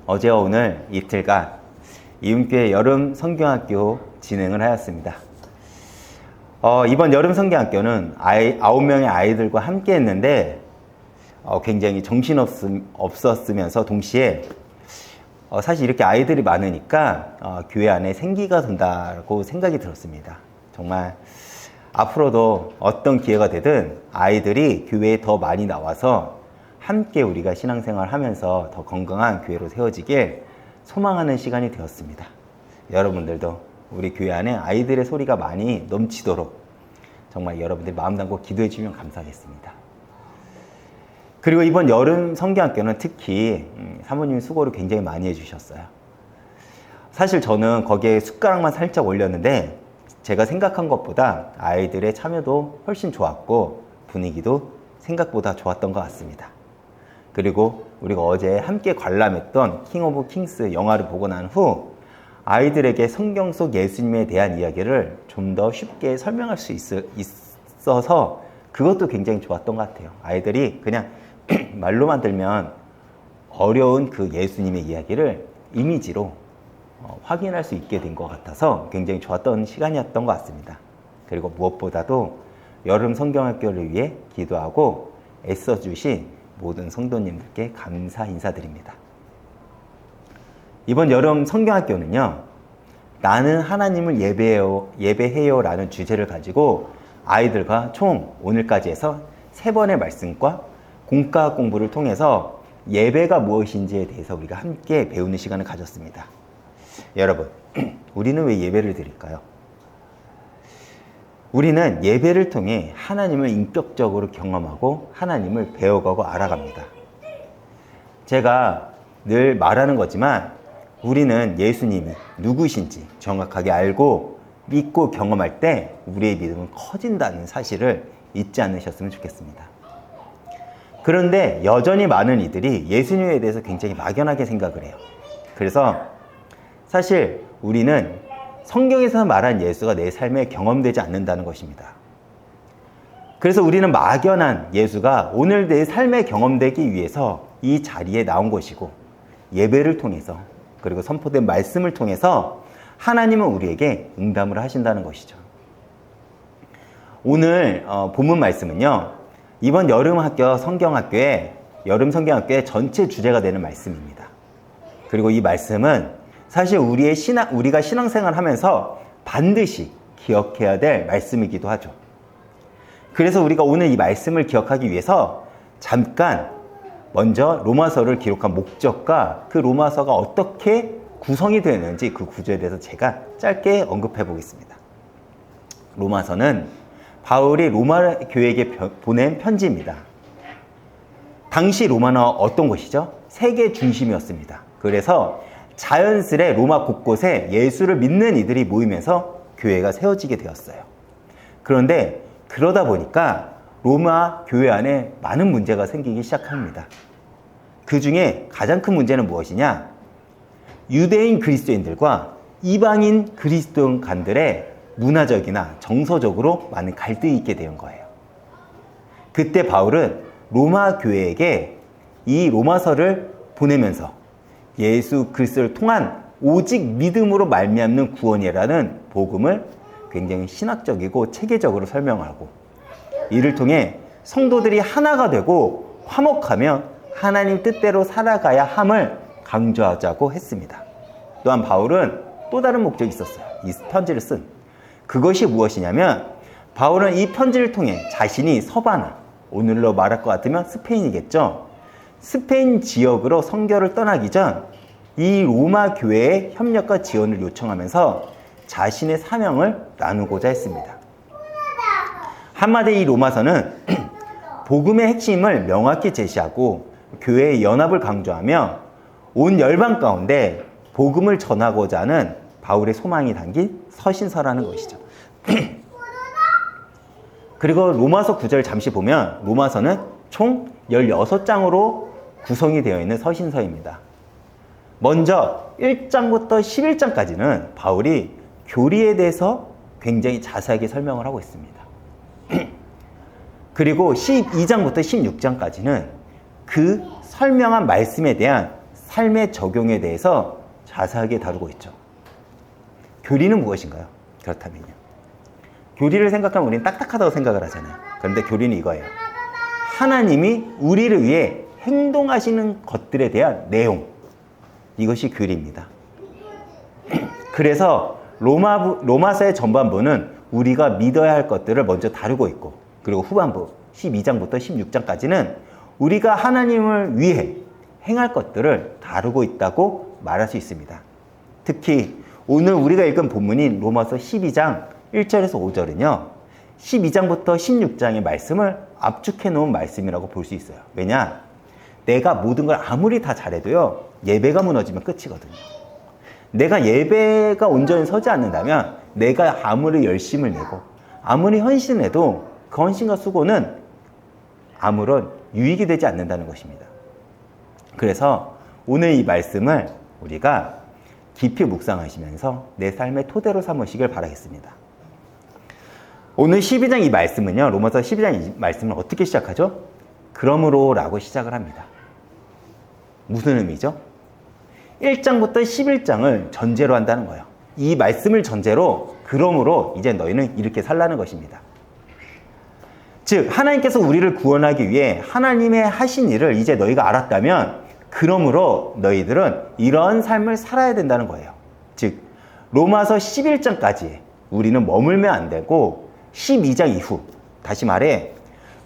어제와 오늘 이틀간 이음교회 여름 성경학교 진행을 하였습니다. 이번 여름 성경학교는 9명의 아이들과 함께 했는데 굉장히 정신없었으면서 동시에 사실 이렇게 아이들이 많으니까 교회 안에 생기가 돈다고 생각이 들었습니다. 정말 앞으로도 어떤 기회가 되든 아이들이 교회에 더 많이 나와서 함께 우리가 신앙생활 하면서 더 건강한 교회로 세워지길 소망하는 시간이 되었습니다. 여러분들도 우리 교회 안에 아이들의 소리가 많이 넘치도록 정말 여러분들이 마음 담고 기도해 주시면 감사하겠습니다. 그리고 이번 여름 성경학교는 특히 사모님이 수고를 굉장히 많이 해주셨어요. 사실 저는 거기에 숟가락만 살짝 올렸는데 제가 생각한 것보다 아이들의 참여도 훨씬 좋았고 분위기도 생각보다 좋았던 것 같습니다. 그리고 우리가 어제 함께 관람했던 킹 오브 킹스 영화를 보고 난 후 아이들에게 성경 속 예수님에 대한 이야기를 좀 더 쉽게 설명할 수 있어서 그것도 굉장히 좋았던 것 같아요. 아이들이 그냥 말로만 들면 어려운 그 예수님의 이야기를 이미지로 확인할 수 있게 된 것 같아서 굉장히 좋았던 시간이었던 것 같습니다. 그리고 무엇보다도 여름 성경학교를 위해 기도하고 애써주신 모든 성도님들께 감사 인사드립니다. 이번 여름 성경학교는요, 나는 하나님을 예배해요 라는 주제를 가지고 아이들과 총 오늘까지 해서 3번의 말씀과 공과 공부를 통해서 예배가 무엇인지에 대해서 우리가 함께 배우는 시간을 가졌습니다. 여러분, 우리는 왜 예배를 드릴까요? 우리는 예배를 통해 하나님을 인격적으로 경험하고 하나님을 배워가고 알아갑니다. 제가 늘 말하는 거지만 우리는 예수님이 누구신지 정확하게 알고 믿고 경험할 때 우리의 믿음은 커진다는 사실을 잊지 않으셨으면 좋겠습니다. 그런데 여전히 많은 이들이 예수님에 대해서 굉장히 막연하게 생각을 해요. 그래서 사실 우리는 성경에서 말한 예수가 내 삶에 경험되지 않는다는 것입니다. 그래서 우리는 막연한 예수가 오늘 내 삶에 경험되기 위해서 이 자리에 나온 것이고 예배를 통해서 그리고 선포된 말씀을 통해서 하나님은 우리에게 응답을 하신다는 것이죠. 오늘 본문 말씀은요, 이번 여름 성경학교의 전체 주제가 되는 말씀입니다. 그리고 이 말씀은 사실 우리가 신앙생활 하면서 반드시 기억해야 될 말씀이기도 하죠. 그래서 우리가 오늘 이 말씀을 기억하기 위해서 잠깐 먼저 로마서를 기록한 목적과 그 로마서가 어떻게 구성이 되는지 그 구조에 대해서 제가 짧게 언급해 보겠습니다. 로마서는 바울이 로마 교회에게 보낸 편지입니다. 당시 로마는 어떤 곳이죠? 세계 중심이었습니다. 그래서 자연스레 로마 곳곳에 예수를 믿는 이들이 모이면서 교회가 세워지게 되었어요. 그런데 그러다 보니까 로마 교회 안에 많은 문제가 생기기 시작합니다. 그 중에 가장 큰 문제는 무엇이냐? 유대인 그리스도인들과 이방인 그리스도인간들의 문화적이나 정서적으로 많은 갈등이 있게 된 거예요. 그때 바울은 로마 교회에게 이 로마서를 보내면서 예수 그리스도를 통한 오직 믿음으로 말미암는 구원이라는 복음을 굉장히 신학적이고 체계적으로 설명하고 이를 통해 성도들이 하나가 되고 화목하며 하나님 뜻대로 살아가야 함을 강조하자고 했습니다. 또한 바울은 또 다른 목적이 있었어요. 이 편지를 쓴 그것이 무엇이냐면 바울은 이 편지를 통해 자신이 서바나, 오늘로 말할 것 같으면 스페인이겠죠. 스페인 지역으로 선교를 떠나기 전 이 로마 교회의 협력과 지원을 요청하면서 자신의 사명을 나누고자 했습니다. 한마디 이 로마서는 복음의 핵심을 명확히 제시하고 교회의 연합을 강조하며 온 열방 가운데 복음을 전하고자 하는 바울의 소망이 담긴 서신서라는 것이죠. 그리고 로마서 9절 잠시 보면 로마서는 총 16장으로 구성이 되어 있는 서신서입니다. 먼저 1장부터 11장까지는 바울이 교리에 대해서 굉장히 자세하게 설명을 하고 있습니다. 그리고 12장부터 16장까지는 그 설명한 말씀에 대한 삶의 적용에 대해서 자세하게 다루고 있죠. 교리는 무엇인가요? 그렇다면요. 교리를 생각하면 우리는 딱딱하다고 생각을 하잖아요. 그런데 교리는 이거예요. 하나님이 우리를 위해 행동하시는 것들에 대한 내용. 이것이 교리입니다. 그래서 로마서의 전반부는 우리가 믿어야 할 것들을 먼저 다루고 있고, 그리고 후반부 12장부터 16장까지는 우리가 하나님을 위해 행할 것들을 다루고 있다고 말할 수 있습니다. 특히 오늘 우리가 읽은 본문인 로마서 12장 1절에서 5절은요. 12장부터 16장의 말씀을 압축해 놓은 말씀이라고 볼 수 있어요. 왜냐? 내가 모든 걸 아무리 다 잘해도요. 예배가 무너지면 끝이거든요. 내가 예배가 온전히 서지 않는다면 내가 아무리 열심을 내고 아무리 헌신을 해도 그 헌신과 수고는 아무런 유익이 되지 않는다는 것입니다. 그래서 오늘 이 말씀을 우리가 깊이 묵상하시면서 내 삶의 토대로 삼으시길 바라겠습니다. 오늘 12장 이 말씀은요. 로마서 12장 이 말씀을 어떻게 시작하죠? 그러므로 라고 시작을 합니다. 무슨 의미죠? 1장부터 11장을 전제로 한다는 거예요. 이 말씀을 전제로 그러므로 이제 너희는 이렇게 살라는 것입니다. 즉 하나님께서 우리를 구원하기 위해 하나님의 하신 일을 이제 너희가 알았다면 그러므로 너희들은 이런 삶을 살아야 된다는 거예요. 즉 로마서 11장까지 우리는 머물면 안 되고 12장 이후, 다시 말해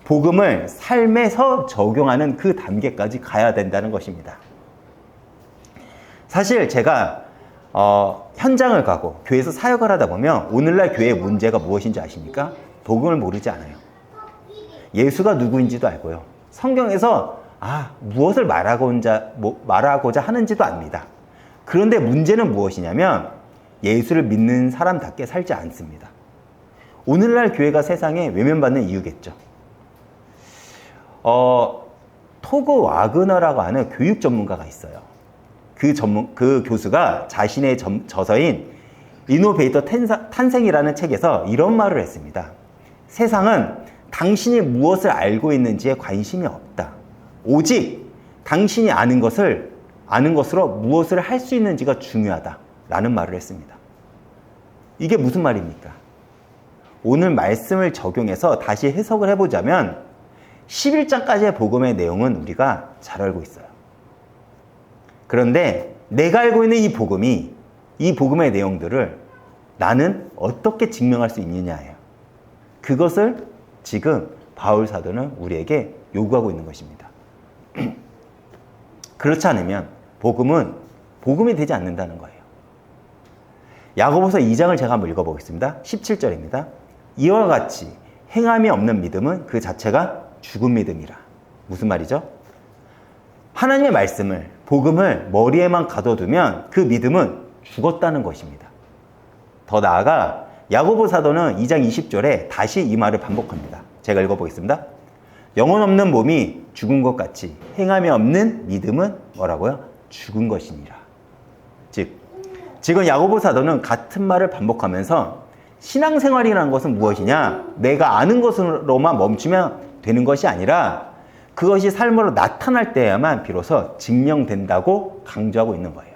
복음을 삶에서 적용하는 그 단계까지 가야 된다는 것입니다. 사실 제가 현장을 가고 교회에서 사역을 하다 보면 오늘날 교회의 문제가 무엇인지 아십니까? 복음을 모르지 않아요. 예수가 누구인지도 알고요. 성경에서 무엇을 말하고자 하는지도 압니다. 그런데 문제는 무엇이냐면 예수를 믿는 사람답게 살지 않습니다. 오늘날 교회가 세상에 외면받는 이유겠죠. 토그 와그너라고 하는 교육 전문가가 있어요. 그 교수가 자신의 저서인 이노베이터 탄생이라는 책에서 이런 말을 했습니다. 세상은 당신이 무엇을 알고 있는지에 관심이 없다. 오직 당신이 아는 것으로 무엇을 할 수 있는지가 중요하다라는 말을 했습니다. 이게 무슨 말입니까? 오늘 말씀을 적용해서 다시 해석을 해보자면 11장까지의 복음의 내용은 우리가 잘 알고 있어요. 그런데 내가 알고 있는 이 복음의 내용들을 나는 어떻게 증명할 수 있느냐예요. 그것을 지금 바울 사도는 우리에게 요구하고 있는 것입니다. 그렇지 않으면 복음이 되지 않는다는 거예요. 야고보서 2장을 제가 한번 읽어보겠습니다. 17절입니다. 이와 같이 행함이 없는 믿음은 그 자체가 죽은 믿음이라. 무슨 말이죠? 하나님의 말씀을, 복음을 머리에만 가둬두면 그 믿음은 죽었다는 것입니다. 더 나아가 야고보 사도는 2장 20절에 다시 이 말을 반복합니다. 제가 읽어보겠습니다. 영혼 없는 몸이 죽은 것 같이 행함이 없는 믿음은 뭐라고요? 죽은 것이니라. 지금 야고보 사도는 같은 말을 반복하면서 신앙생활이라는 것은 무엇이냐? 내가 아는 것으로만 멈추면 되는 것이 아니라 그것이 삶으로 나타날 때야만 비로소 증명된다고 강조하고 있는 거예요.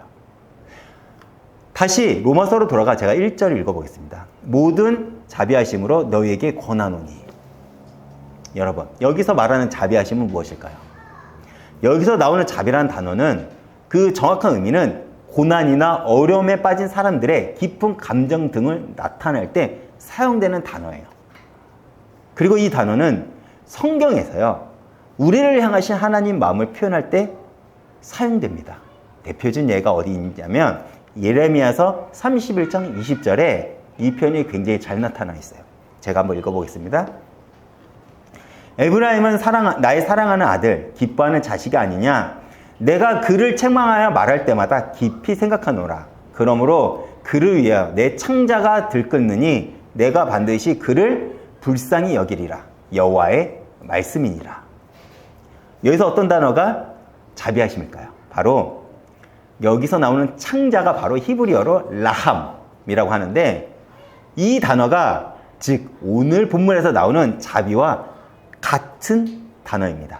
다시 로마서로 돌아가 제가 1절을 읽어보겠습니다. 모든 자비하심으로 너희에게 권하노니. 여러분, 여기서 말하는 자비하심은 무엇일까요? 여기서 나오는 자비라는 단어는 그 정확한 의미는 고난이나 어려움에 빠진 사람들의 깊은 감정 등을 나타낼 때 사용되는 단어예요. 그리고 이 단어는 성경에서요, 우리를 향하신 하나님 마음을 표현할 때 사용됩니다. 대표적인 예가 어디 있냐면 예레미야서 31장 20절에 이 표현이 굉장히 잘 나타나 있어요. 제가 한번 읽어보겠습니다. 에브라임은 나의 사랑하는 아들, 기뻐하는 자식이 아니냐? 내가 그를 책망하여 말할 때마다 깊이 생각하노라. 그러므로 그를 위하여 내 창자가 들끓느니 내가 반드시 그를 불쌍히 여기리라. 여호와의 말씀이니라. 여기서 어떤 단어가 자비하심일까요? 바로 여기서 나오는 창자가 바로 히브리어로 라함이라고 하는데 이 단어가 즉 오늘 본문에서 나오는 자비와 같은 단어입니다.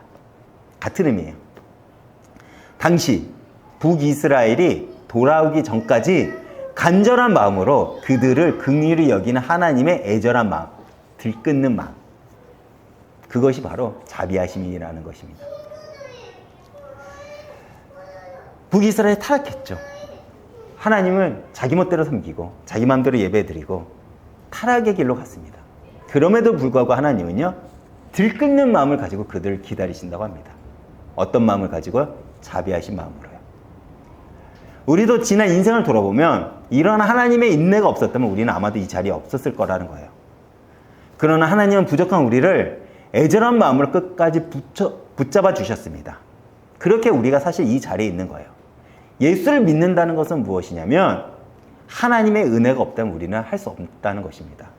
같은 의미예요. 당시 북이스라엘이 돌아오기 전까지 간절한 마음으로 그들을 긍휼히 여기는 하나님의 애절한 마음, 들끓는 마음, 그것이 바로 자비하심이라는 것입니다. 북이스라엘이 타락했죠. 하나님을 자기 멋대로 섬기고 자기 마음대로 예배드리고 타락의 길로 갔습니다. 그럼에도 불구하고 하나님은요, 들끓는 마음을 가지고 그들을 기다리신다고 합니다. 어떤 마음을 가지고요? 자비하신 마음으로요. 우리도 지난 인생을 돌아보면 이런 하나님의 인내가 없었다면 우리는 아마도 이 자리에 없었을 거라는 거예요. 그러나 하나님은 부족한 우리를 애절한 마음으로 끝까지 붙잡아 주셨습니다. 그렇게 우리가 사실 이 자리에 있는 거예요. 예수를 믿는다는 것은 무엇이냐면 하나님의 은혜가 없다면 우리는 할 수 없다는 것입니다.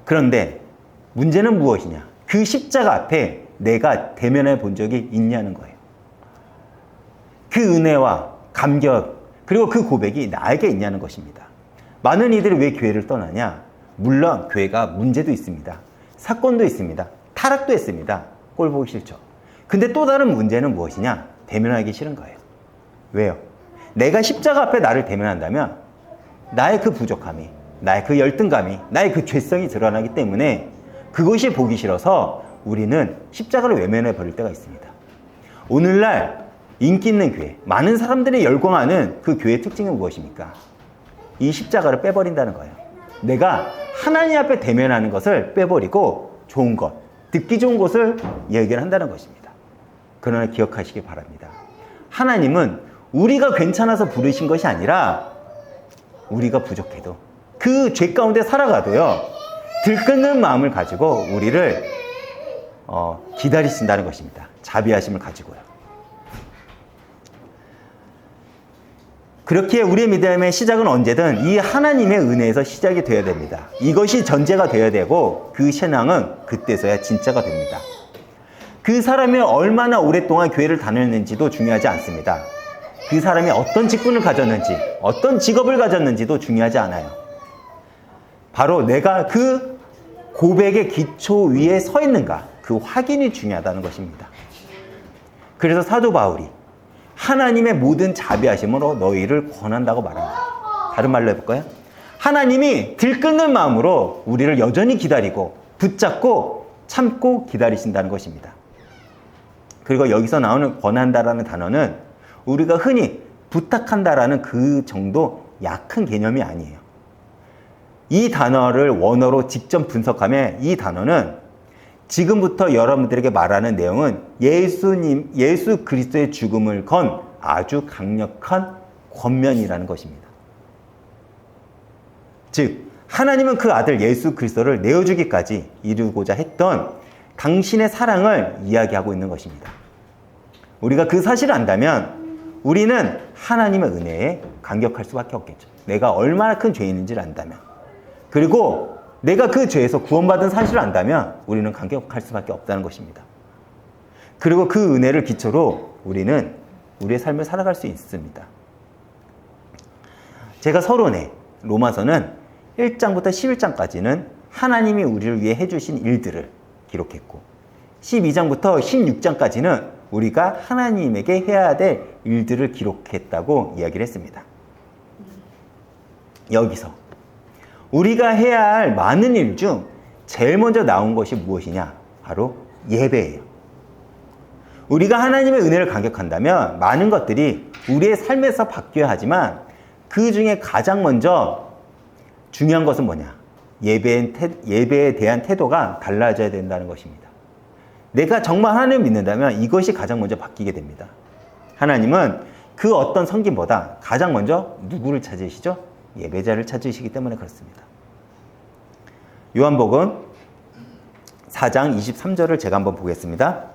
그런데 문제는 무엇이냐? 그 십자가 앞에 내가 대면해 본 적이 있냐는 거예요. 그 은혜와 감격, 그리고 그 고백이 나에게 있냐는 것입니다. 많은 이들이 왜 교회를 떠나냐? 물론 교회가 문제도 있습니다. 사건도 있습니다. 타락도 했습니다. 꼴 보기 싫죠. 근데 또 다른 문제는 무엇이냐? 대면하기 싫은 거예요. 왜요? 내가 십자가 앞에 나를 대면한다면 나의 그 부족함이, 나의 그 열등감이, 나의 그 죄성이 드러나기 때문에 그것이 보기 싫어서 우리는 십자가를 외면해 버릴 때가 있습니다. 오늘날 인기 있는 교회, 많은 사람들이 열광하는 그 교회의 특징은 무엇입니까? 이 십자가를 빼버린다는 거예요. 내가 하나님 앞에 대면하는 것을 빼버리고 좋은 것, 듣기 좋은 것을 얘기를 한다는 것입니다. 그러나 기억하시기 바랍니다. 하나님은 우리가 괜찮아서 부르신 것이 아니라 우리가 부족해도 그 죄 가운데 살아가도요, 들끓는 마음을 가지고 우리를 기다리신다는 것입니다. 자비하심을 가지고요. 그렇게 우리의 믿음의 시작은 언제든 이 하나님의 은혜에서 시작이 되어야 됩니다. 이것이 전제가 되어야 되고 그 신앙은 그때서야 진짜가 됩니다. 그 사람이 얼마나 오랫동안 교회를 다녔는지도 중요하지 않습니다. 그 사람이 어떤 직분을 가졌는지, 어떤 직업을 가졌는지도 중요하지 않아요. 바로 내가 그 고백의 기초 위에 서 있는가, 그 확인이 중요하다는 것입니다. 그래서 사도 바울이 하나님의 모든 자비하심으로 너희를 권한다고 말합니다. 다른 말로 해볼까요? 하나님이 들끓는 마음으로 우리를 여전히 기다리고 붙잡고 참고 기다리신다는 것입니다. 그리고 여기서 나오는 권한다라는 단어는 우리가 흔히 부탁한다라는 그 정도 약한 개념이 아니에요. 이 단어를 원어로 직접 분석하면 이 단어는 지금부터 여러분들에게 말하는 내용은 예수 그리스도의 죽음을 건 아주 강력한 권면이라는 것입니다. 즉, 하나님은 그 아들 예수 그리스도를 내어주기까지 이루고자 했던 당신의 사랑을 이야기하고 있는 것입니다. 우리가 그 사실을 안다면 우리는 하나님의 은혜에 감격할 수밖에 없겠죠. 내가 얼마나 큰 죄인인지를 안다면, 그리고 내가 그 죄에서 구원받은 사실을 안다면 우리는 감격할 수밖에 없다는 것입니다. 그리고 그 은혜를 기초로 우리는 우리의 삶을 살아갈 수 있습니다. 제가 서론에 로마서는 1장부터 11장까지는 하나님이 우리를 위해 해주신 일들을 기록했고 12장부터 16장까지는 우리가 하나님에게 해야 될 일들을 기록했다고 이야기를 했습니다. 여기서 우리가 해야 할 많은 일 중 제일 먼저 나온 것이 무엇이냐? 바로 예배예요. 우리가 하나님의 은혜를 감격한다면 많은 것들이 우리의 삶에서 바뀌어야 하지만 그 중에 가장 먼저 중요한 것은 뭐냐? 예배에 대한 태도가 달라져야 된다는 것입니다. 내가 정말 하나님을 믿는다면 이것이 가장 먼저 바뀌게 됩니다. 하나님은 그 어떤 섬김보다 가장 먼저 누구를 찾으시죠? 예배자를 찾으시기 때문에 그렇습니다. 요한복음 4장 23절을 제가 한번 보겠습니다.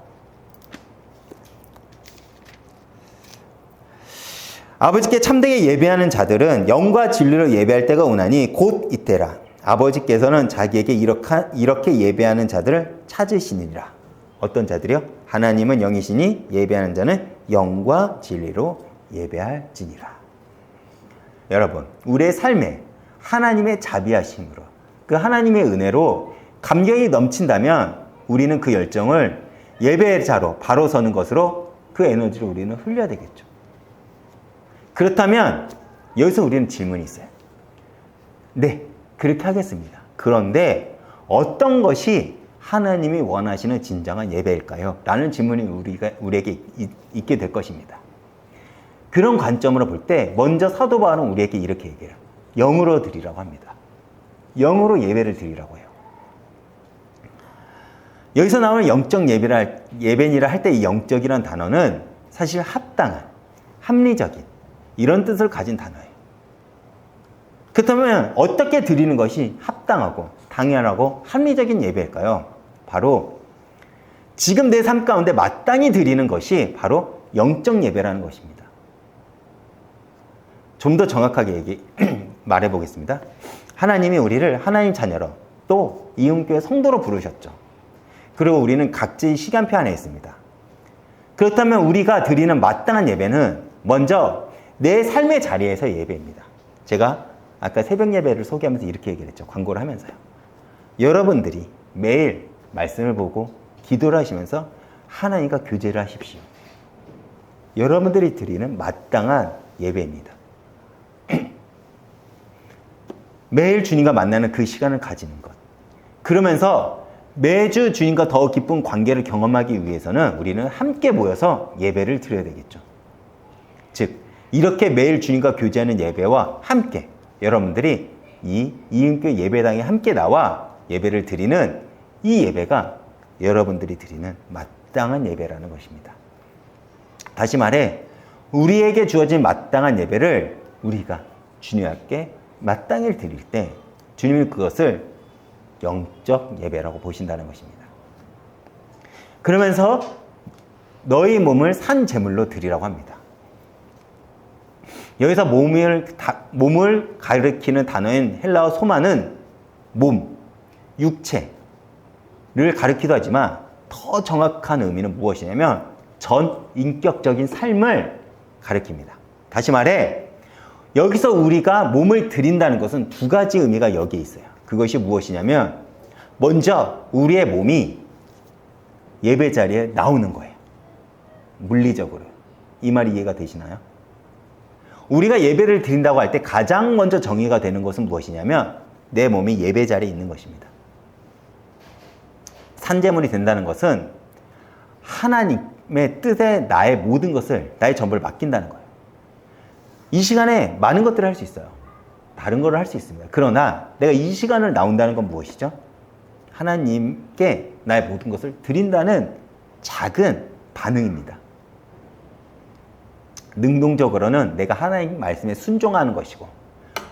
아버지께 참되게 예배하는 자들은 영과 진리로 예배할 때가 오나니 곧 이때라. 아버지께서는 자기에게 이렇게 예배하는 자들을 찾으시니라. 어떤 자들이요? 하나님은 영이시니 예배하는 자는 영과 진리로 예배할지니라. 여러분, 우리의 삶에 하나님의 자비하심으로, 그 하나님의 은혜로 감격이 넘친다면 우리는 그 열정을 예배자로 바로 서는 것으로 그 에너지를 우리는 흘려야 되겠죠. 그렇다면 여기서 우리는 질문이 있어요. 네, 그렇게 하겠습니다. 그런데 어떤 것이 하나님이 원하시는 진정한 예배일까요? 라는 질문이 우리에게 있게 될 것입니다. 그런 관점으로 볼 때 먼저 사도 바울은 우리에게 이렇게 얘기해요. 영으로 드리라고 합니다. 영으로 예배를 드리라고 해요. 여기서 나오는 영적 예배니라 할 때 이 영적이라는 단어는 사실 합당한, 합리적인 이런 뜻을 가진 단어예요. 그렇다면 어떻게 드리는 것이 합당하고 당연하고 합리적인 예배일까요? 바로 지금 내 삶 가운데 마땅히 드리는 것이 바로 영적 예배라는 것입니다. 좀 더 정확하게 말해 보겠습니다. 하나님이 우리를 하나님 자녀로 또 이음교회 성도로 부르셨죠. 그리고 우리는 각자의 시간표 안에 있습니다. 그렇다면 우리가 드리는 마땅한 예배는 먼저 내 삶의 자리에서 예배입니다. 제가 아까 새벽 예배를 소개하면서 이렇게 얘기를 했죠. 광고를 하면서요. 여러분들이 매일 말씀을 보고 기도를 하시면서 하나님과 교제를 하십시오. 여러분들이 드리는 마땅한 예배입니다. 매일 주님과 만나는 그 시간을 가지는 것. 그러면서 매주 주님과 더 깊은 관계를 경험하기 위해서는 우리는 함께 모여서 예배를 드려야 되겠죠. 즉, 이렇게 매일 주님과 교제하는 예배와 함께 여러분들이 이 이음교회 예배당에 함께 나와 예배를 드리는 이 예배가 여러분들이 드리는 마땅한 예배라는 것입니다. 다시 말해, 우리에게 주어진 마땅한 예배를 우리가 주님께 마땅히 드릴 때 주님이 그것을 영적 예배라고 보신다는 것입니다. 그러면서 너희 몸을 산 제물로 드리라고 합니다. 여기서 몸을 가리키는 단어인 헬라어 소마는 몸, 육체를 가리키기도 하지만 더 정확한 의미는 무엇이냐면 전 인격적인 삶을 가리킵니다. 다시 말해 여기서 우리가 몸을 드린다는 것은 두 가지 의미가 여기에 있어요. 그것이 무엇이냐면 먼저 우리의 몸이 예배 자리에 나오는 거예요. 물리적으로. 이 말이 이해가 되시나요? 우리가 예배를 드린다고 할 때 가장 먼저 정의가 되는 것은 무엇이냐면 내 몸이 예배 자리에 있는 것입니다. 산제물이 된다는 것은 하나님의 뜻에 나의 모든 것을, 나의 전부를 맡긴다는 거예요. 이 시간에 많은 것들을 할 수 있어요. 다른 거를 할 수 있습니다. 그러나 내가 이 시간을 나온다는 건 무엇이죠? 하나님께 나의 모든 것을 드린다는 작은 반응입니다. 능동적으로는 내가 하나님 말씀에 순종하는 것이고,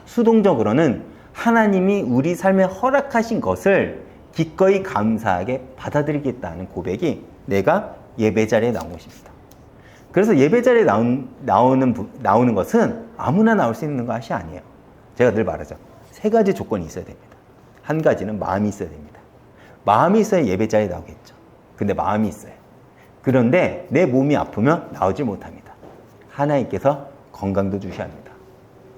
수동적으로는 하나님이 우리 삶에 허락하신 것을 기꺼이 감사하게 받아들이겠다는 고백이 내가 예배 자리에 나온 것입니다. 그래서 예배 자리에 나오는 것은 아무나 나올 수 있는 것이 아니에요. 제가 늘 말하죠. 세 가지 조건이 있어야 됩니다. 한 가지는 마음이 있어야 됩니다. 마음이 있어야 예배 자리에 나오겠죠. 근데 마음이 있어요. 그런데 내 몸이 아프면 나오지 못합니다. 하나님께서 건강도 주셔야 합니다.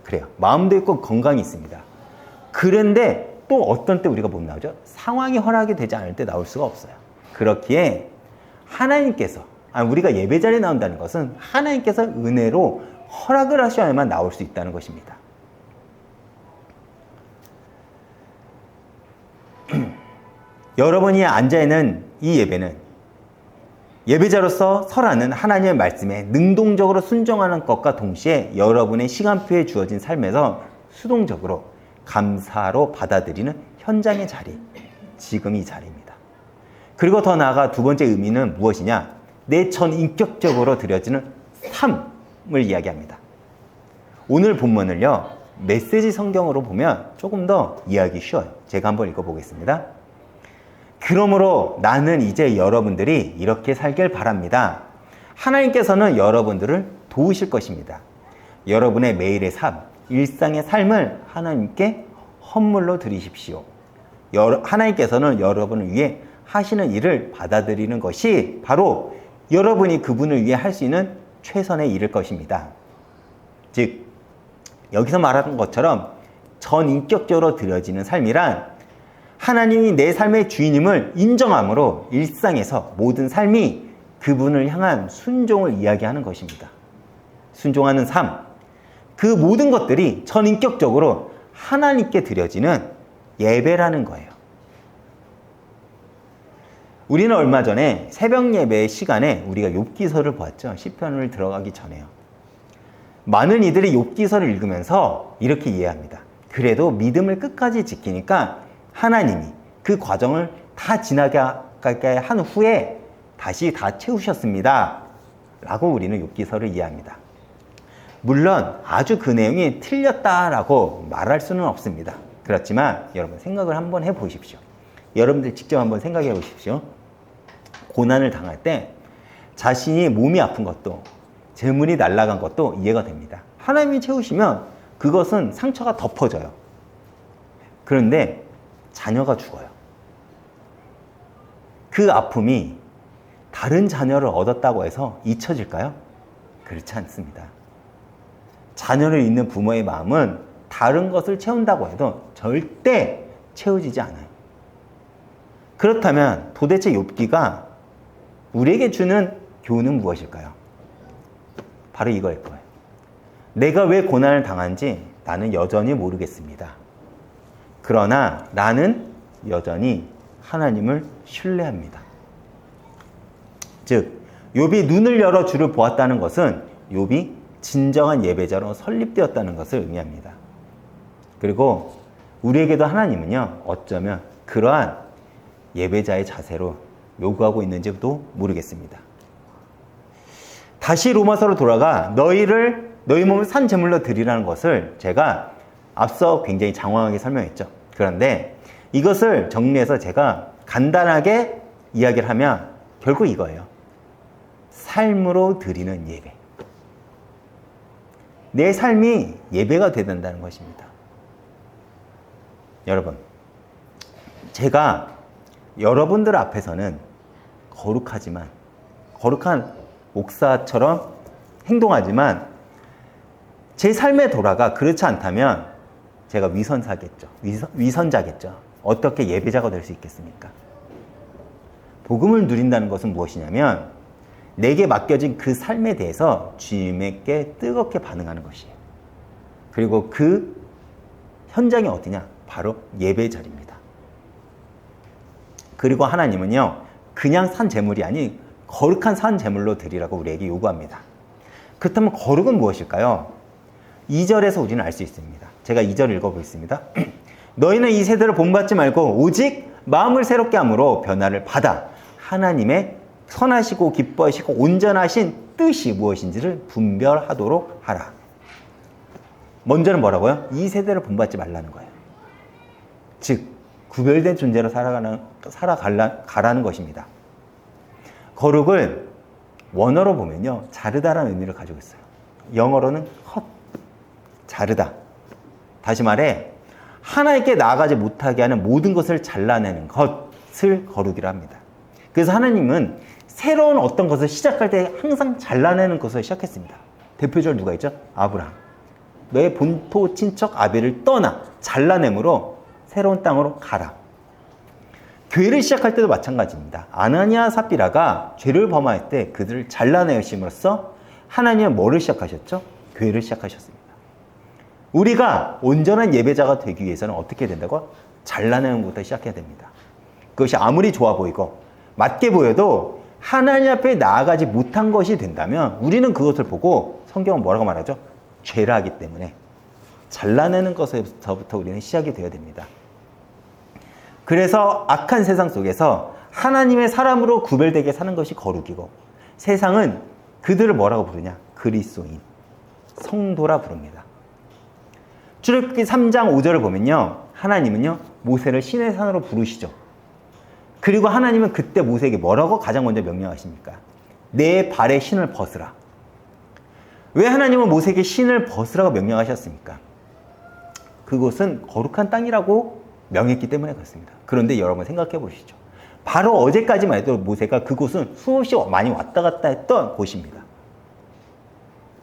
그래요. 마음도 있고 건강이 있습니다. 그런데 또 어떤 때 우리가 못 나오죠? 상황이 허락이 되지 않을 때 나올 수가 없어요. 그렇기에 하나님께서, 우리가 예배 자리에 나온다는 것은 하나님께서 은혜로 허락을 하셔야만 나올 수 있다는 것입니다. 여러분이 앉아있는 이 예배는 예배자로서 설하는 하나님의 말씀에 능동적으로 순종하는 것과 동시에 여러분의 시간표에 주어진 삶에서 수동적으로 감사로 받아들이는 현장의 자리, 지금 이 자리입니다. 그리고 더 나아가 두 번째 의미는 무엇이냐? 내 전 인격적으로 드려지는 삶을 이야기합니다. 오늘 본문을요, 메시지 성경으로 보면 조금 더 이해하기 쉬워요. 제가 한번 읽어보겠습니다. 그러므로 나는 이제 여러분들이 이렇게 살길 바랍니다. 하나님께서는 여러분들을 도우실 것입니다. 여러분의 매일의 삶, 일상의 삶을 하나님께 헌물로 드리십시오. 하나님께서는 여러분을 위해 하시는 일을 받아들이는 것이 바로 여러분이 그분을 위해 할 수 있는 최선의 일일 것입니다. 즉, 여기서 말하는 것처럼 전인격적으로 드려지는 삶이란 하나님이 내 삶의 주인임을 인정함으로 일상에서 모든 삶이 그분을 향한 순종을 이야기하는 것입니다. 순종하는 삶, 그 모든 것들이 전인격적으로 하나님께 드려지는 예배라는 거예요. 우리는 얼마 전에 새벽 예배 시간에 우리가 욥기서를 보았죠. 시편을 들어가기 전에요. 많은 이들이 욥기서를 읽으면서 이렇게 이해합니다. 그래도 믿음을 끝까지 지키니까 하나님이 그 과정을 다 지나가게 한 후에 다시 다 채우셨습니다. 라고 우리는 욥기서를 이해합니다. 물론 아주 그 내용이 틀렸다라고 말할 수는 없습니다. 그렇지만 여러분 생각을 한번 해보십시오. 여러분들 직접 한번 생각해 보십시오. 고난을 당할 때 자신이 몸이 아픈 것도 재물이 날아간 것도 이해가 됩니다. 하나님이 채우시면 그것은 상처가 덮어져요. 그런데 자녀가 죽어요. 그 아픔이 다른 자녀를 얻었다고 해서 잊혀질까요? 그렇지 않습니다. 자녀를 잃는 부모의 마음은 다른 것을 채운다고 해도 절대 채워지지 않아요. 그렇다면 도대체 욥기가 우리에게 주는 교훈은 무엇일까요? 바로 이거일 거예요. 내가 왜 고난을 당한지 나는 여전히 모르겠습니다. 그러나 나는 여전히 하나님을 신뢰합니다. 즉, 욥이 눈을 열어 주를 보았다는 것은 욥이 진정한 예배자로 설립되었다는 것을 의미합니다. 그리고 우리에게도 하나님은요, 어쩌면 그러한 예배자의 자세로 요구하고 있는지도 모르겠습니다. 다시 로마서로 돌아가 너희 몸을 산 제물로 드리라는 것을 제가 앞서 굉장히 장황하게 설명했죠. 그런데 이것을 정리해서 제가 간단하게 이야기를 하면 결국 이거예요. 삶으로 드리는 예배. 내 삶이 예배가 되야 된다는 것입니다. 여러분, 제가 여러분들 앞에서는 거룩한 목사처럼 행동하지만 제 삶에 돌아가 그렇지 않다면 제가 위선자겠죠. 어떻게 예배자가 될 수 있겠습니까? 복음을 누린다는 것은 무엇이냐면 내게 맡겨진 그 삶에 대해서 주님에게 뜨겁게 반응하는 것이에요. 그리고 그 현장이 어디냐? 바로 예배 자리입니다. 그리고 하나님은요, 그냥 산 제물이 아닌 거룩한 산 제물로 드리라고 우리에게 요구합니다. 그렇다면 거룩은 무엇일까요? 2절에서 우리는 알 수 있습니다. 제가 2절 읽어보겠습니다. 너희는 이 세대를 본받지 말고 오직 마음을 새롭게 함으로 변화를 받아 하나님의 선하시고 기뻐하시고 온전하신 뜻이 무엇인지를 분별하도록 하라. 먼저는 뭐라고요? 이 세대를 본받지 말라는 거예요. 즉, 구별된 존재로 살아가라는 것입니다. 거룩을 원어로 보면요, 자르다라는 의미를 가지고 있어요. 영어로는 컷, 자르다. 다시 말해, 하나님께 나아가지 못하게 하는 모든 것을 잘라내는 것을 거룩이라 합니다. 그래서 하나님은 새로운 어떤 것을 시작할 때 항상 잘라내는 것을 시작했습니다. 대표적으로 누가 있죠? 아브라함. 너의 본토 친척 아벨을 떠나 잘라내므로 새로운 땅으로 가라. 교회를 시작할 때도 마찬가지입니다. 아나니아 삽비라가 죄를 범할 때 그들을 잘라내심으로써 하나님은 뭐를 시작하셨죠? 교회를 시작하셨습니다. 우리가 온전한 예배자가 되기 위해서는 어떻게 된다고? 잘라내는 것부터 시작해야 됩니다. 그것이 아무리 좋아 보이고 맞게 보여도 하나님 앞에 나아가지 못한 것이 된다면 우리는 그것을 보고 성경은 뭐라고 말하죠? 죄라 하기 때문에 잘라내는 것에서부터 우리는 시작이 되어야 됩니다. 그래서 악한 세상 속에서 하나님의 사람으로 구별되게 사는 것이 거룩이고 세상은 그들을 뭐라고 부르냐? 그리스도인, 성도라 부릅니다. 출애굽기 3장 5절을 보면요, 하나님은요 모세를 시내 산으로 부르시죠. 그리고 하나님은 그때 모세에게 뭐라고 가장 먼저 명령하십니까? 내 발에 신을 벗으라. 왜 하나님은 모세에게 신을 벗으라고 명령하셨습니까? 그곳은 거룩한 땅이라고 명했기 때문에 그렇습니다. 그런데 여러분 생각해 보시죠. 바로 어제까지만 해도 모세가 그곳은 수없이 많이 왔다 갔다 했던 곳입니다.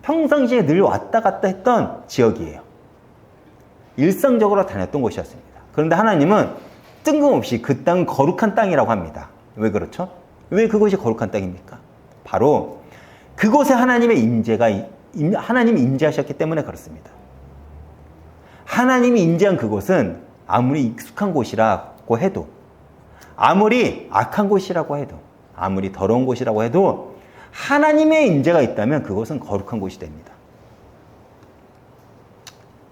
평상시에 늘 왔다 갔다 했던 지역이에요. 일상적으로 다녔던 곳이었습니다. 그런데 하나님은 뜬금없이 그 땅은 거룩한 땅이라고 합니다. 왜 그렇죠? 왜 그곳이 거룩한 땅입니까? 바로 그곳에 하나님의 하나님이 임재하셨기 때문에 그렇습니다. 하나님이 임재한 그곳은 아무리 익숙한 곳이라고 해도, 아무리 악한 곳이라고 해도, 아무리 더러운 곳이라고 해도 하나님의 임재가 있다면 그곳은 거룩한 곳이 됩니다.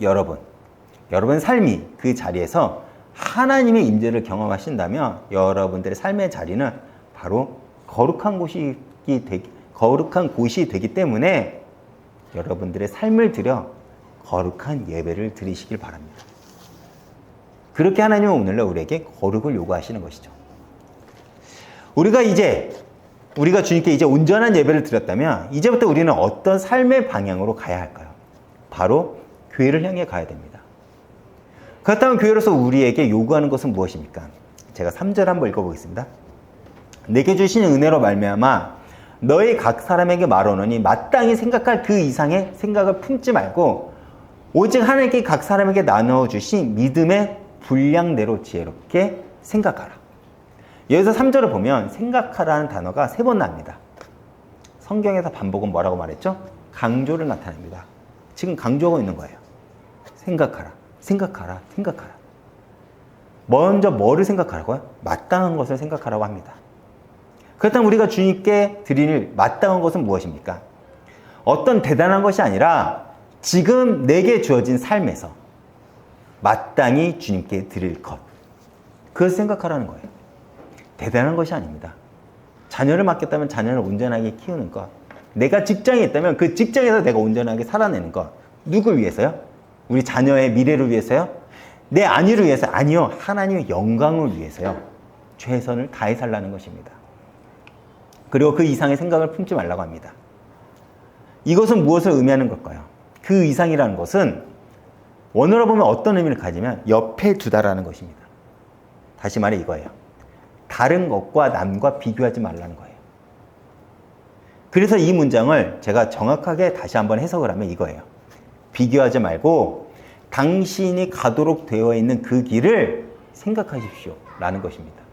여러분 삶이 그 자리에서 하나님의 임재를 경험하신다면 여러분들의 삶의 자리는 바로 거룩한 곳이 되기 때문에 여러분들의 삶을 들여 거룩한 예배를 드리시길 바랍니다. 그렇게 하나님은 오늘날 우리에게 거룩을 요구하시는 것이죠. 우리가 주님께 이제 온전한 예배를 드렸다면 이제부터 우리는 어떤 삶의 방향으로 가야 할까요? 바로 교회를 향해 가야 됩니다. 그렇다면 교회로서 우리에게 요구하는 것은 무엇입니까? 제가 3절 한번 읽어보겠습니다. 내게 주신 은혜로 말미암아 너희 각 사람에게 말하노니 마땅히 생각할 그 이상의 생각을 품지 말고 오직 하나님께 각 사람에게 나누어 주신 믿음의 분량대로 지혜롭게 생각하라. 여기서 3절을 보면 생각하라는 단어가 3번 나옵니다. 성경에서 반복은 뭐라고 말했죠? 강조를 나타냅니다. 지금 강조하고 있는 거예요. 생각하라. 먼저 뭐를 생각하라고요? 마땅한 것을 생각하라고 합니다. 그렇다면 우리가 주님께 드릴 마땅한 것은 무엇입니까? 어떤 대단한 것이 아니라 지금 내게 주어진 삶에서 마땅히 주님께 드릴 것, 그것을 생각하라는 거예요. 대단한 것이 아닙니다. 자녀를 맡겼다면 자녀를 온전하게 키우는 것, 내가 직장에 있다면 그 직장에서 내가 온전하게 살아내는 것, 누굴 위해서요? 우리 자녀의 미래를 위해서요? 내 안위를 위해서? 아니요, 하나님의 영광을 위해서요. 최선을 다해 살라는 것입니다. 그리고 그 이상의 생각을 품지 말라고 합니다. 이것은 무엇을 의미하는 걸까요? 그 이상이라는 것은 원어로 보면 어떤 의미를 가지면 옆에 두다라는 것입니다. 다시 말해 이거예요. 다른 것과 남과 비교하지 말라는 거예요. 그래서 이 문장을 제가 정확하게 다시 한번 해석을 하면 이거예요. 비교하지 말고 당신이 가도록 되어 있는 그 길을 생각하십시오 라는 것입니다.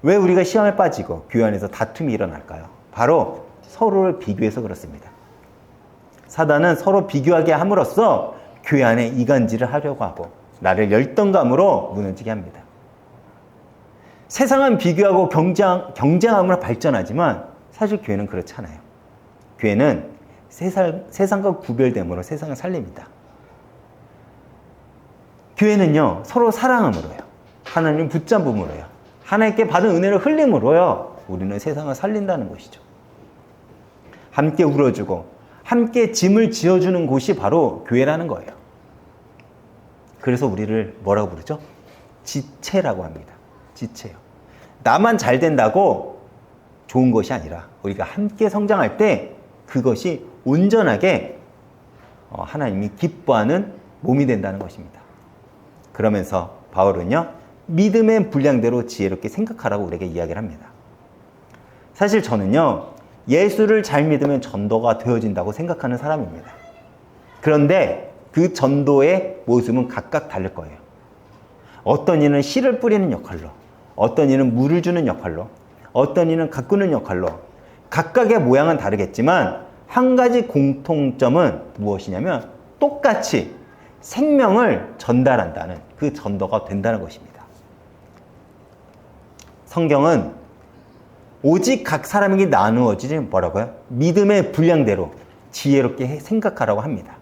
왜 우리가 시험에 빠지고 교회 안에서 다툼이 일어날까요? 바로 서로를 비교해서 그렇습니다. 사단은 서로 비교하게 함으로써 교회 안에 이간질을 하려고 하고 나를 열등감으로 무너지게 합니다. 세상은 비교하고 경쟁함으로 발전하지만 사실 교회는 그렇지 않아요. 교회는 세상과 구별됨으로 세상을 살립니다. 교회는요, 서로 사랑함으로요, 하나님 붙잡음으로요, 하나님께 받은 은혜를 흘림으로요, 우리는 세상을 살린다는 것이죠. 함께 울어주고 함께 짐을 지어주는 곳이 바로 교회라는 거예요. 그래서 우리를 뭐라고 부르죠? 지체라고 합니다. 지체요. 나만 잘 된다고 좋은 것이 아니라 우리가 함께 성장할 때 그것이 온전하게 하나님이 기뻐하는 몸이 된다는 것입니다. 그러면서 바울은요, 믿음의 분량대로 지혜롭게 생각하라고 우리에게 이야기를 합니다. 사실 저는요, 예수를 잘 믿으면 전도가 되어진다고 생각하는 사람입니다. 그런데 그 전도의 모습은 각각 다를 거예요. 어떤 이는 씨를 뿌리는 역할로, 어떤 이는 물을 주는 역할로, 어떤 이는 가꾸는 역할로, 각각의 모양은 다르겠지만 한 가지 공통점은 무엇이냐면 똑같이 생명을 전달한다는 그 전도가 된다는 것입니다. 성경은 오직 각 사람에게 나누어지지 뭐라고요? 믿음의 분량대로 지혜롭게 생각하라고 합니다.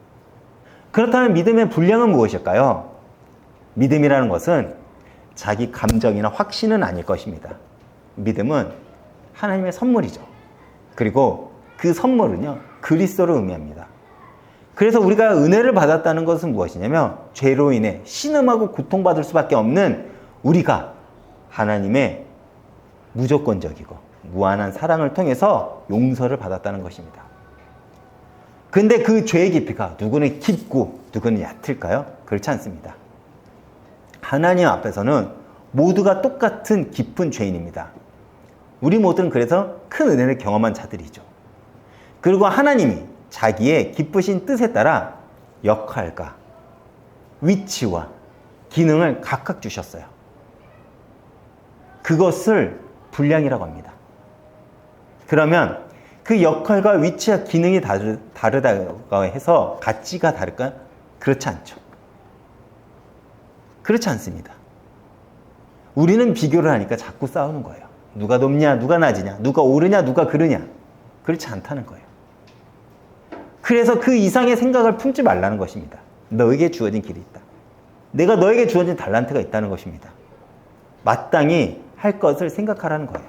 그렇다면 믿음의 분량은 무엇일까요? 믿음이라는 것은 자기 감정이나 확신은 아닐 것입니다. 믿음은 하나님의 선물이죠. 그리고 그 선물은요, 그리스도를 의미합니다. 그래서 우리가 은혜를 받았다는 것은 무엇이냐면 죄로 인해 신음하고 고통받을 수밖에 없는 우리가 하나님의 무조건적이고 무한한 사랑을 통해서 용서를 받았다는 것입니다. 근데 그 죄의 깊이가 누구는 깊고 누구는 얕을까요? 그렇지 않습니다. 하나님 앞에서는 모두가 똑같은 깊은 죄인입니다. 우리 모두는 그래서 큰 은혜를 경험한 자들이죠. 그리고 하나님이 자기의 기쁘신 뜻에 따라 역할과 위치와 기능을 각각 주셨어요. 그것을 분량이라고 합니다. 그러면 그 역할과 위치와 기능이 다르다고 해서 가치가 다를까요? 그렇지 않죠. 그렇지 않습니다. 우리는 비교를 하니까 자꾸 싸우는 거예요. 누가 높냐, 누가 낮으냐, 누가 옳으냐, 누가 그르냐. 그렇지 않다는 거예요. 그래서 그 이상의 생각을 품지 말라는 것입니다. 너에게 주어진 길이 있다. 내가 너에게 주어진 달란트가 있다는 것입니다. 마땅히 할 것을 생각하라는 거예요.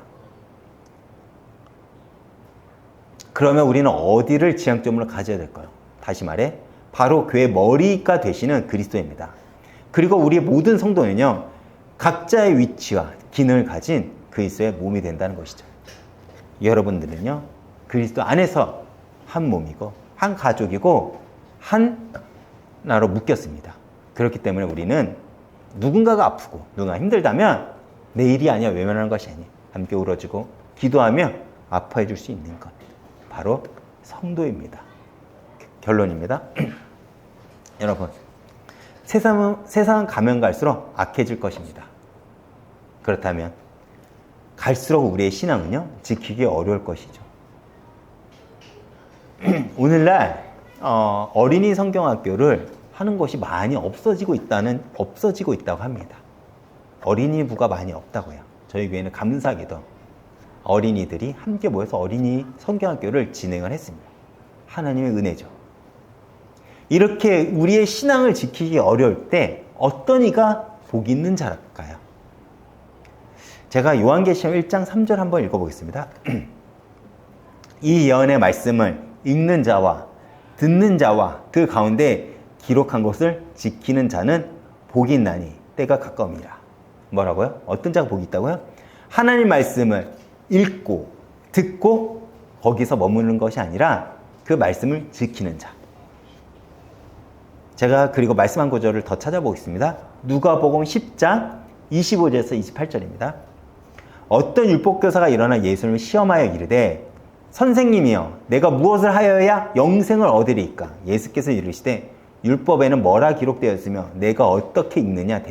그러면 우리는 어디를 지향점으로 가져야 될까요? 다시 말해, 바로 교회 머리가 되시는 그리스도입니다. 그리고 우리의 모든 성도는요, 각자의 위치와 기능을 가진 그리스도의 몸이 된다는 것이죠. 여러분들은요, 그리스도 안에서 한 몸이고, 한 가족이고, 하나로 묶였습니다. 그렇기 때문에 우리는 누군가가 아프고, 누군가 힘들다면 내 일이 아니야 외면하는 것이 아니에요. 함께 울어주고, 기도하며 아파해 줄 수 있는 것. 바로 성도입니다. 결론입니다. 여러분, 세상은 가면 갈수록 악해질 것입니다. 그렇다면 갈수록 우리의 신앙은요, 지키기 어려울 것이죠. 오늘날 어린이 성경학교를 하는 것이 많이 없어지고 있다고 합니다. 어린이부가 많이 없다고요. 저희 교회는 감사하게도 어린이들이 함께 모여서 어린이 성경학교를 진행을 했습니다. 하나님의 은혜죠. 이렇게 우리의 신앙을 지키기 어려울 때 어떤 이가 복 있는 자랄까요? 제가 요한계시록 1장 3절 한번 읽어보겠습니다. 이 예언의 말씀을 읽는 자와 듣는 자와 그 가운데 기록한 것을 지키는 자는 복이 있나니 때가 가까움이라. 뭐라고요? 어떤 자가 복이 있다고요? 하나님 말씀을 읽고 듣고 거기서 머무는 것이 아니라 그 말씀을 지키는 자. 제가 그리고 말씀 한 구절을 더 찾아보겠습니다. 누가복음 10장 25절에서 28절입니다. 어떤 율법교사가 일어나 예수님을 시험하여 이르되 선생님이여 내가 무엇을 하여야 영생을 얻으리이까? 예수께서 이르시되 율법에는 뭐라 기록되었으며 내가 어떻게 읽느냐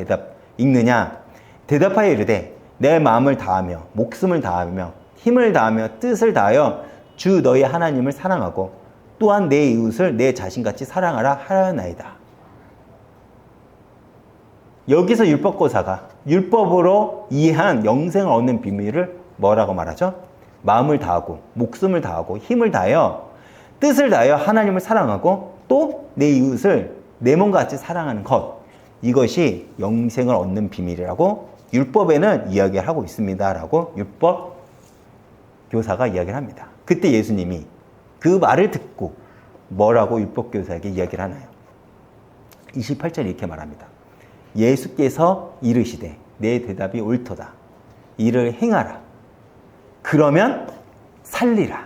대답하여 이르되 내 마음을 다하며 목숨을 다하며 힘을 다하며 뜻을 다하여 주 너희 하나님을 사랑하고 또한 내 이웃을 내 자신같이 사랑하라 하였나이다. 여기서 율법교사가 율법으로 이해한 영생을 얻는 비밀을 뭐라고 말하죠? 마음을 다하고 목숨을 다하고 힘을 다하여 뜻을 다하여 하나님을 사랑하고 또 내 이웃을 내 몸과 같이 사랑하는 것, 이것이 영생을 얻는 비밀이라고 율법에는 이야기를 하고 있습니다 라고 율법 교사가 이야기를 합니다. 그때 예수님이 그 말을 듣고 뭐라고 율법 교사에게 이야기를 하나요? 28절 이렇게 말합니다. 예수께서 이르시되 내 대답이 옳도다. 이를 행하라. 그러면 살리라.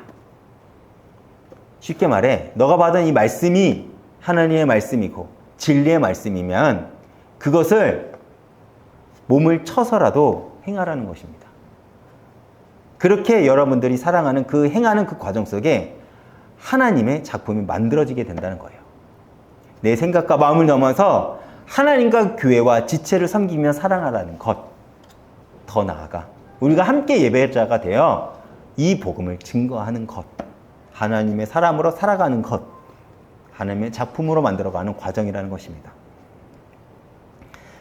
쉽게 말해 너가 받은 이 말씀이 하나님의 말씀이고 진리의 말씀이면 그것을 몸을 쳐서라도 행하라는 것입니다. 그렇게 여러분들이 사랑하는 그 행하는 그 과정 속에 하나님의 작품이 만들어지게 된다는 거예요. 내 생각과 마음을 넘어서 하나님과 교회와 지체를 섬기며 사랑하라는 것. 더 나아가 우리가 함께 예배자가 되어 이 복음을 증거하는 것. 하나님의 사람으로 살아가는 것. 하나님의 작품으로 만들어가는 과정이라는 것입니다.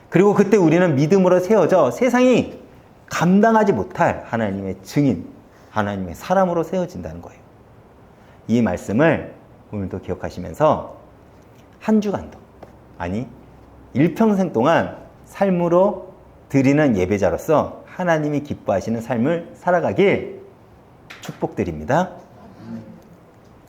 그리고 그때 우리는 믿음으로 세워져 세상이 감당하지 못할 하나님의 증인, 하나님의 사람으로 세워진다는 거예요. 이 말씀을 오늘도 기억하시면서 한 주간도, 아니 일평생 동안 삶으로 드리는 예배자로서 하나님이 기뻐하시는 삶을 살아가길 축복드립니다.